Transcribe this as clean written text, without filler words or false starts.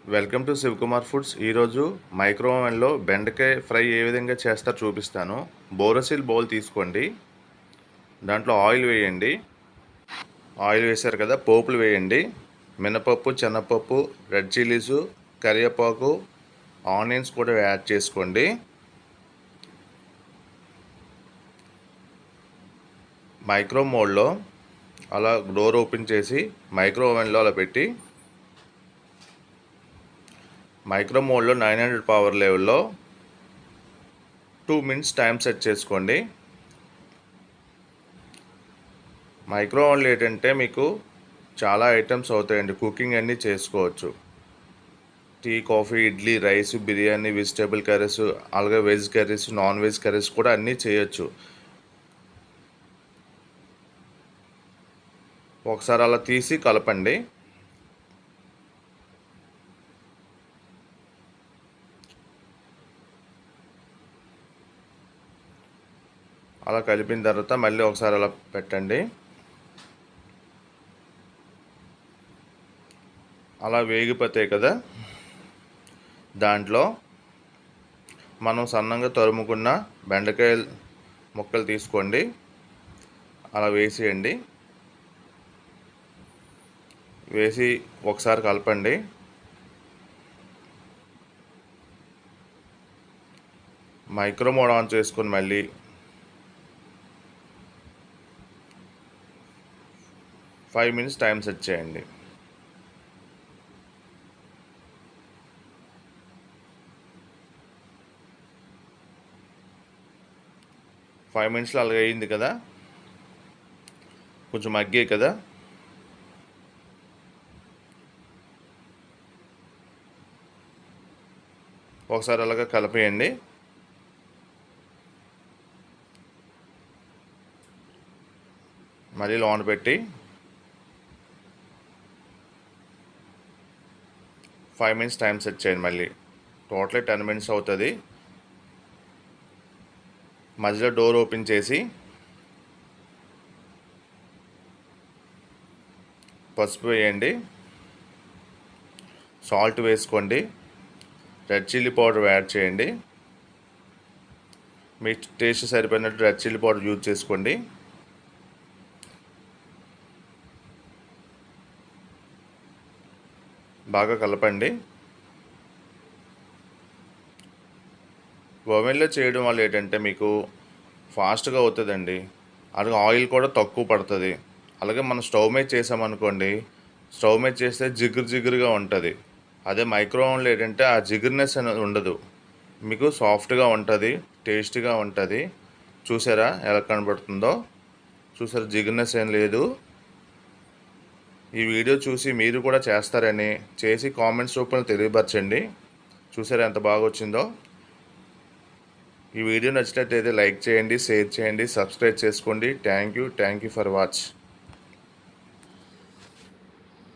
Welcome to Shivakumar foods. ఈరోజు micro ఓవెన్లో బెండకాయ ఫ్రై ఏ విధంగా చేస్తారో చూపిస్తాను. బోరోసిల్ బౌల్ తీసుకోండి. దాంట్లో ఆయిల్ వేయండి. ఆయిల్ వేశారు కదా, పోపులు వేయండి. మినపప్పు, శనగపప్పు, రెడ్ చిల్లీసు, కరివేపాకు, ఆనియన్స్ కూడా యాడ్ చేసుకోండి. మైక్రో మోడ్లో అలా డోర్ ఓపెన్ చేసి మైక్రో ఓవెన్లో అలా పెట్టి మైక్రో మోడ్లో 900 పవర్ లెవెల్లో 2 మినిట్స్ టైం సెట్ చేసుకోండి. మైక్రో ఓవెన్లో ఏంటంటే మీకు చాలా ఐటమ్స్ అవుతాయండి, కుకింగ్ అన్నీ చేసుకోవచ్చు. Tea, coffee, idli, rice, biryani, vegetable curries, అలాగే veg curries, non veg curries కూడా అన్నీ చేయొచ్చు. ఒకసారి అలా తీసి కలపండి. అలా కలిపిన తర్వాత మళ్ళీ ఒకసారి అలా పెట్టండి. అలా వేగిపోతాయి కదా, దాంట్లో మనం సన్నంగా తరుముకున్న బెండకాయ ముక్కలు తీసుకోండి. అలా వేసేయండి. వేసి ఒకసారి కలపండి. మైక్రో మోడ్ ఆన్ చేసుకొని మళ్ళీ 5 మినిట్స్ టైం సెట్ చేయండి. ఫైవ్ మినిట్స్లో అలాగే అయింది కదా, కొంచెం మగ్గే కదా. ఒకసారి అలాగా కలిపేయండి. మళ్ళీ లోన్ పెట్టి 5 మినిట్స్ టైం సెట్ చేయండి. మళ్ళీ టోటలీ 10 మినిట్స్ అవుతుంది. మధ్యలో డోర్ ఓపెన్ చేసి పసుపు వేయండి, సాల్ట్ వేసుకోండి, రెడ్ చిల్లీ పౌడర్ యాడ్ చేయండి. మీ టేస్ట్ సరిపోయినట్టు రెడ్ చిల్లీ పౌడర్ యూజ్ చేసుకోండి. బాగా కలపండి. ఓవెన్లో చేయడం వల్ల ఏంటంటే మీకు ఫాస్ట్గా అవుతుందండి, అలాగే ఆయిల్ కూడా తక్కువ పడుతుంది. అలాగే మనం స్టవ్ మీద చేసామనుకోండి, స్టవ్ మీద చేస్తే జిగురుగా ఉంటుంది. అదే మైక్రో ఓవెన్లో ఏంటంటే ఆ జిగురునెస్ అనేది ఉండదు, మీకు సాఫ్ట్గా ఉంటుంది, టేస్టీగా ఉంటుంది. చూసారా ఎలా కనబడుతుందో? చూసారా, జిగురునెస్ ఏం లేదు. ఈ వీడియో చూసి మీరు కూడా చేస్తారని చేసి కామెంట్స్ రూపంలో తెలియపరచండి. చూసారా ఎంత బాగా వచ్చిందో? ఈ వీడియో నచ్చినట్టయితే లైక్ చేయండి, షేర్ చేయండి, సబ్స్క్రైబ్ చేసుకోండి. Thank you for watch.